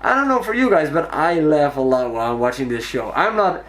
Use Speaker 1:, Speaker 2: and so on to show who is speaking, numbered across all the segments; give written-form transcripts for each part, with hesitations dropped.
Speaker 1: I don't know for you guys, but I laugh a lot while I'm watching this show. I'm not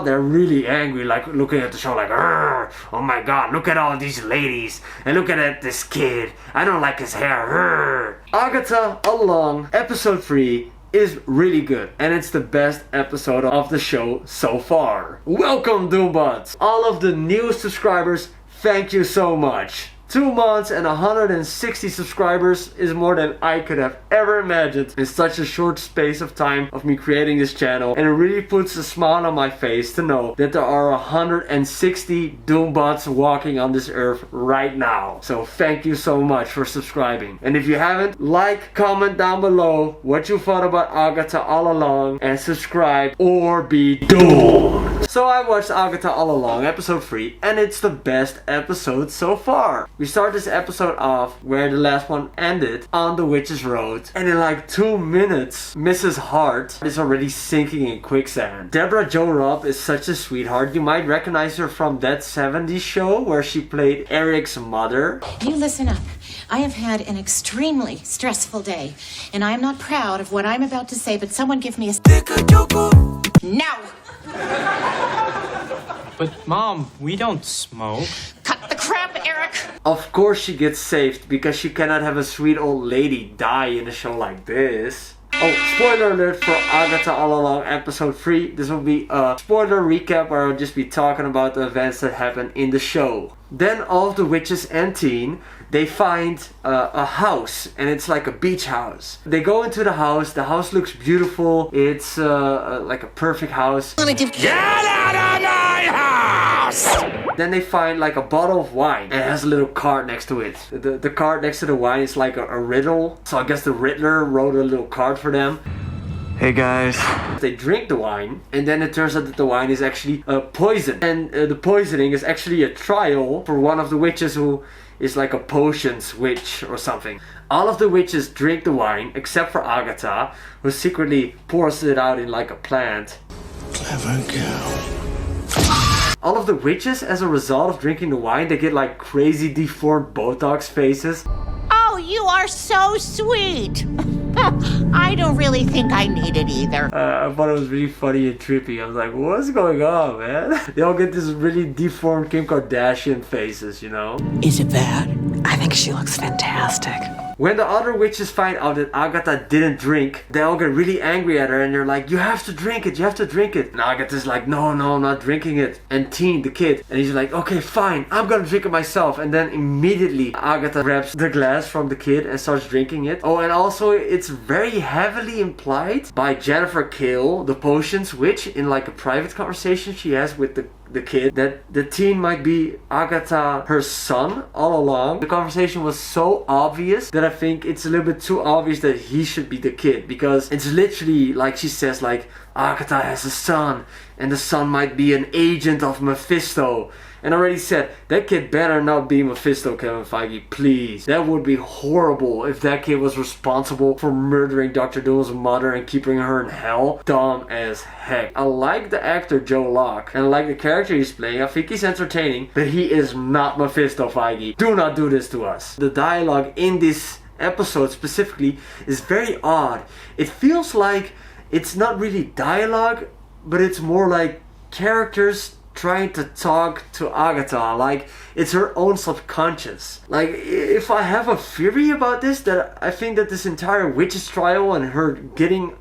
Speaker 1: there really angry, like looking at the show like, oh my god, look at all these ladies, and look at this kid, I don't like his hair. Agatha All Along, episode 3, is really good, and it's the best episode of the show so far. Welcome, Doombots! All of the new subscribers, thank you so much. 2 months and 160 subscribers is more than I could have ever imagined in such a short space of time of me creating this channel, and it really puts a smile on my face to know that there are 160 Doombots walking on this earth right now. So thank you so much for subscribing, and if you haven't, like, comment down below what you thought about Agatha All Along, and subscribe or be doomed. So I watched Agatha All Along episode 3, and it's the best episode so far. We start this episode off where the last one ended, on the Witch's Road, and in like 2 minutes Mrs. Hart is already sinking in quicksand. Deborah Jo Rupp is such a sweetheart. You might recognize her from that 70s show where she played Eric's mother.
Speaker 2: You listen up. I have had an extremely stressful day, and I am not proud of what I'm about to say, but someone give me a now!
Speaker 3: But Mom, we don't smoke.
Speaker 2: Cut the crap, Eric!
Speaker 1: Of course she gets saved, because she cannot have a sweet old lady die in a show like this. Oh, spoiler alert for Agatha All Along episode 3. This will be a spoiler recap where I'll just be talking about the events that happen in the show. Then all of the witches and teen, they find a house, and it's like a beach house. They go into the house looks beautiful, it's like a perfect house.
Speaker 4: Get out of my house!
Speaker 1: Then they find like a bottle of wine, and it has a little card next to it. The card next to the wine is like a riddle, so I guess the Riddler wrote a little card for them. Hey guys. They drink the wine, and then it turns out that the wine is actually poison. And the poisoning is actually a trial for one of the witches who is like a potions witch or something. All of the witches drink the wine, except for Agatha, who secretly pours it out in like a plant.
Speaker 4: Clever girl.
Speaker 1: All of the witches, as a result of drinking the wine, they get like crazy deformed Botox faces.
Speaker 2: Oh, you are so sweet! I don't really think I need it either.
Speaker 1: I thought it was really funny and trippy. I was like, what's going on, man? They all get this really deformed Kim Kardashian faces, you know?
Speaker 5: Is it bad? I think she looks fantastic.
Speaker 1: When the other witches find out that Agatha didn't drink, they all get really angry at her, and they're like, you have to drink it, you have to drink it. And Agatha's like, no, I'm not drinking it. And Teen, the kid, and he's like, okay, fine, I'm gonna drink it myself. And then immediately Agatha grabs the glass from the kid and starts drinking it. Oh, and also it's very heavily implied by Jennifer Kale, the potions witch, in like a private conversation she has with the kid, that the teen might be Agatha, her son, all along. The conversation was so obvious that I think it's a little bit too obvious that he should be the kid, because it's literally like she says like, Agatha has a son, and the son might be an agent of Mephisto. And I already said, that kid better not be Mephisto, Kevin Feige, please. That would be horrible if that kid was responsible for murdering Dr. Doom's mother and keeping her in hell. Dumb as heck. I like the actor Joe Locke, and I like the character he's playing. I think he's entertaining, but he is not Mephisto, Feige. Do not do this to us. The dialogue in this episode specifically is very odd. It feels like it's not really dialogue, but it's more like characters trying to talk to Agatha, like it's her own subconscious. Like, if I have a theory about this, that I think that this entire witch's trial and her getting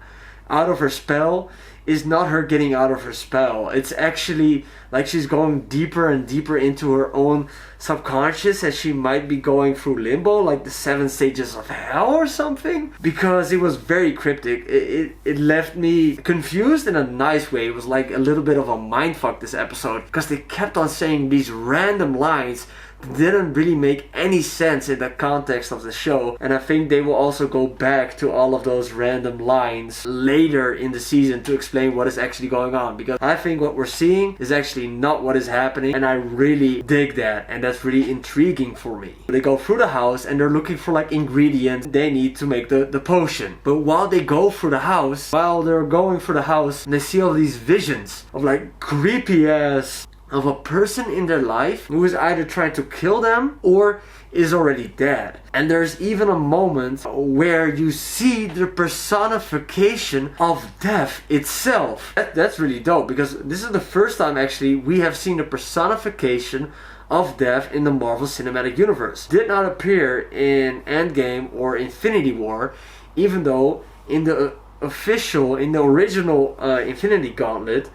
Speaker 1: out of her spell is not her getting out of her spell. It's actually like she's going deeper and deeper into her own subconscious, and she might be going through limbo, like the 7 stages of hell or something. Because it was very cryptic. It left me confused in a nice way. It was like a little bit of a mindfuck this episode, because they kept on saying these random lines didn't really make any sense in the context of the show, and I think they will also go back to all of those random lines later in the season to explain what is actually going on, because I think what we're seeing is actually not what is happening, and I really dig that, and that's really intriguing for me. They go through the house and they're looking for like ingredients they need to make the potion, but while they go through the house, while they're going through the house, they see all these visions of like creepy ass of a person in their life who is either trying to kill them or is already dead. And there's even a moment where you see the personification of death itself. That's really dope, because this is the first time actually we have seen the personification of death in the Marvel Cinematic Universe. Did not appear in Endgame or Infinity War, even though in the original Infinity Gauntlet,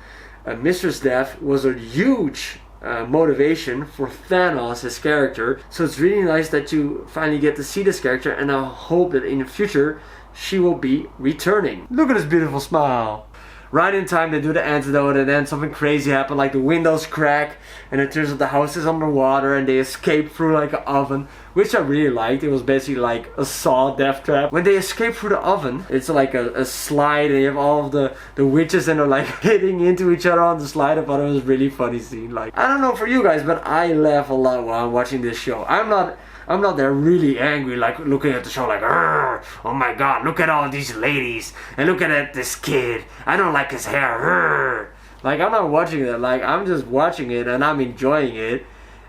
Speaker 1: Mistress Death was a huge motivation for Thanos, his character. So it's really nice that you finally get to see this character, and I hope that in the future she will be returning. Look at this beautiful smile. Right in time they do the antidote, and then something crazy happened, like the windows crack and it turns out the house is underwater and they escape through like an oven, which I really liked. It was basically like a Saw death trap. When they escape through the oven, it's like a slide and you have all of the witches and they're like hitting into each other on the slide. I thought it was a really funny scene. Like, I don't know for you guys, but I laugh a lot while I'm watching this show. I'm not there really angry, like looking at the show like, oh my god, look at all these ladies and look at this kid. I don't like his hair. Like, I'm not watching it. Like, I'm just watching it and I'm enjoying it.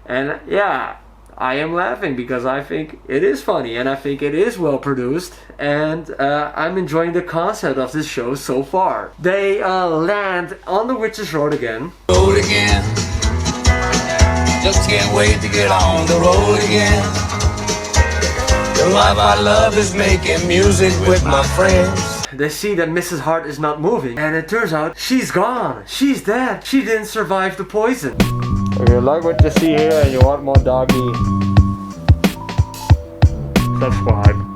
Speaker 1: And yeah, I am laughing because I think it is funny and I think it is well produced. And I'm enjoying the concept of this show so far. They land on the Witch's Road again.
Speaker 4: Road again. Just can't wait to get on the road again. The life I love is making music with my friends.
Speaker 1: They see that Mrs. Hart is not moving, and it turns out she's gone. She's dead. She didn't survive the poison. If you like what you see here and you want more doggy, subscribe.